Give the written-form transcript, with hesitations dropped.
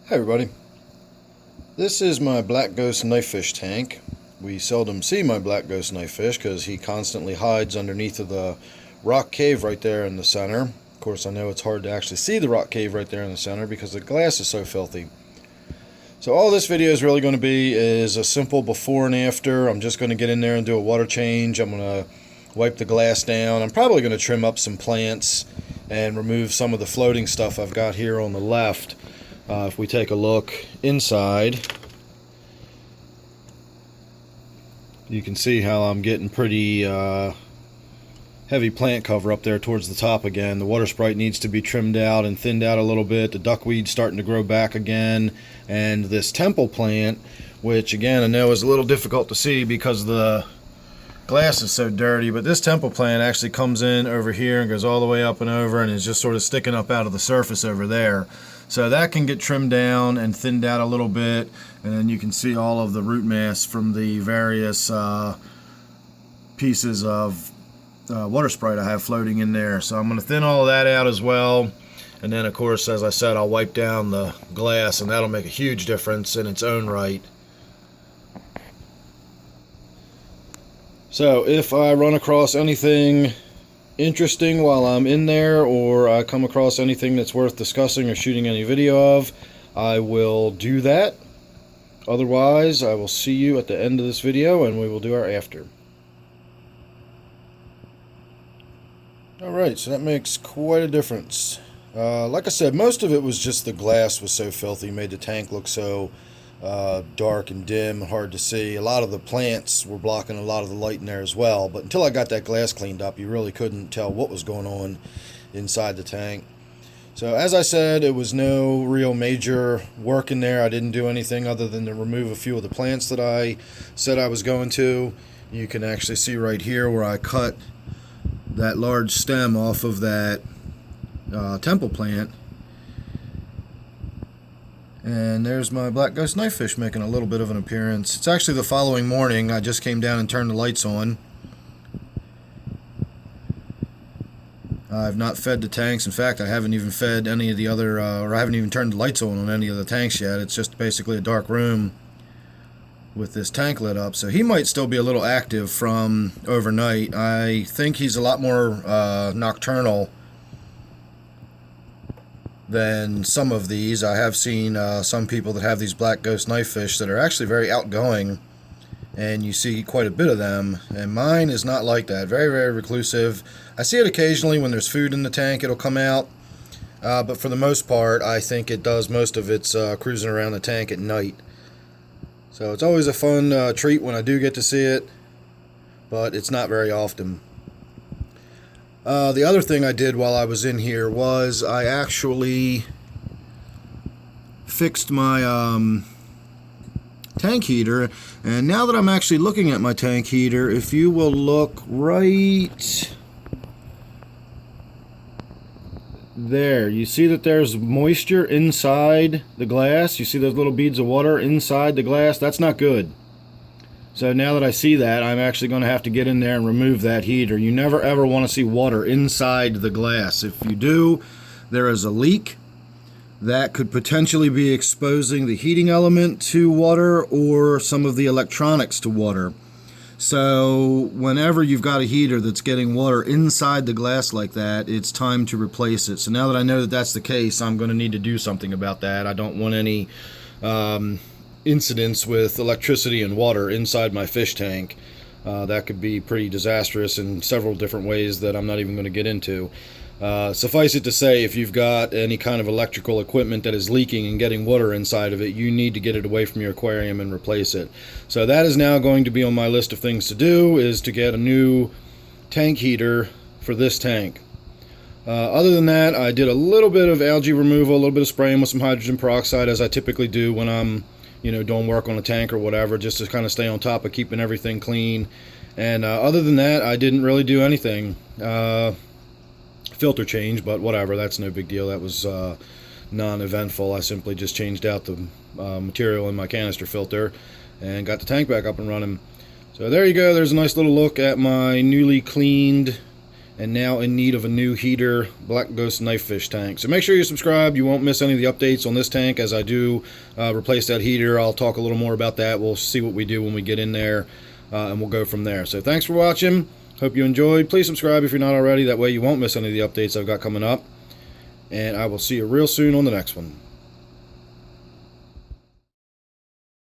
Hi everybody, this is my black ghost knifefish tank. We seldom see my black ghost knifefish because he constantly hides underneath of the rock cave right there in the center. Of course, I know it's hard to actually see the rock cave right there in the center because the glass is so filthy. So all this video is really going to be is a simple before and after. I'm just going to get in there and do a water change. I'm going to wipe the glass down. I'm probably going to trim up some plants and remove some of the floating stuff I've got here on the left. If we take a look inside, you can see how I'm getting pretty heavy plant cover up there towards the top again. The water sprite needs to be trimmed out and thinned out a little bit. The duckweed's starting to grow back again. And this temple plant, which again I know is a little difficult to see because the glass is so dirty, but this temple plant actually comes in over here and goes all the way up and over and is just sort of sticking up out of the surface over there. So that can get trimmed down and thinned out a little bit, and then you can see all of the root mass from the various pieces of water sprite I have floating in there. So I'm going to thin all of that out as well, and then of course, as I said, I'll wipe down the glass, and that'll make a huge difference in its own right. So if I run across anything interesting while I'm in there, or I come across anything that's worth discussing or shooting any video of, I will do that. Otherwise, I will see you at the end of this video and we will do our after. Alright, so that makes quite a difference. Like I said, most of it was just the glass was so filthy, made the tank look so dark and dim, hard to see. A lot of the plants were blocking a lot of the light in there as well, but until I got that glass cleaned up, you really couldn't tell what was going on inside the tank. So as I said, it was no real major work in there. I didn't do anything other than to remove a few of the plants that I said I was going to. You can actually see right here where I cut that large stem off of that temple plant. And there's my black ghost knifefish making a little bit of an appearance. It's actually the following morning. I just came down and turned the lights on. I've not fed the tanks. In fact, I haven't even fed any of the other, or I haven't even turned the lights on any of the tanks yet. It's just basically a dark room with this tank lit up. So he might still be a little active from overnight. I think he's a lot more nocturnal than some of these. I have seen some people that have these black ghost knifefish that are actually very outgoing, and you see quite a bit of them, and mine is not like that. Very, very reclusive. I see it occasionally when there's food in the tank, it'll come out, but for the most part I think it does most of its cruising around the tank at night. So it's always a fun treat when I do get to see it, but it's not very often. The other thing I did while I was in here was I actually fixed my tank heater, and now that I'm actually looking at my tank heater, if you will look right there, you see that there's moisture inside the glass. You see those little beads of water inside the glass? That's not good. So now that I see that, I'm actually going to have to get in there and remove that heater. You never ever want to see water inside the glass. If you do, there is a leak that could potentially be exposing the heating element to water or some of the electronics to water. So whenever you've got a heater that's getting water inside the glass like that, it's time to replace it. So now that I know that that's the case, I'm going to need to do something about that. I don't want any incidents with electricity and water inside my fish tank. That could be pretty disastrous in several different ways that I'm not even going to get into. Suffice it to say, if you've got any kind of electrical equipment that is leaking and getting water inside of it, you need to get it away from your aquarium and replace it. So that is now going to be on my list of things to do, is to get a new tank heater for this tank. Other than that, I did a little bit of algae removal, a little bit of spraying with some hydrogen peroxide, as I typically do when I'm doing work on a tank or whatever, just to kind of stay on top of keeping everything clean. And other than that, I didn't really do anything. Filter change, but whatever, that's no big deal. That was non-eventful. I simply just changed out the material in my canister filter and got the tank back up and running. So there you go. There's a nice little look at my newly cleaned and now in need of a new heater Black Ghost knife fish tank. So make sure you subscribe. You won't miss any of the updates on this tank as I do replace that heater. I'll talk a little more about that. We'll see what we do when we get in there, and we'll go from there. So thanks for watching. Hope you enjoyed. Please subscribe if you're not already. That way you won't miss any of the updates I've got coming up. And I will see you real soon on the next one.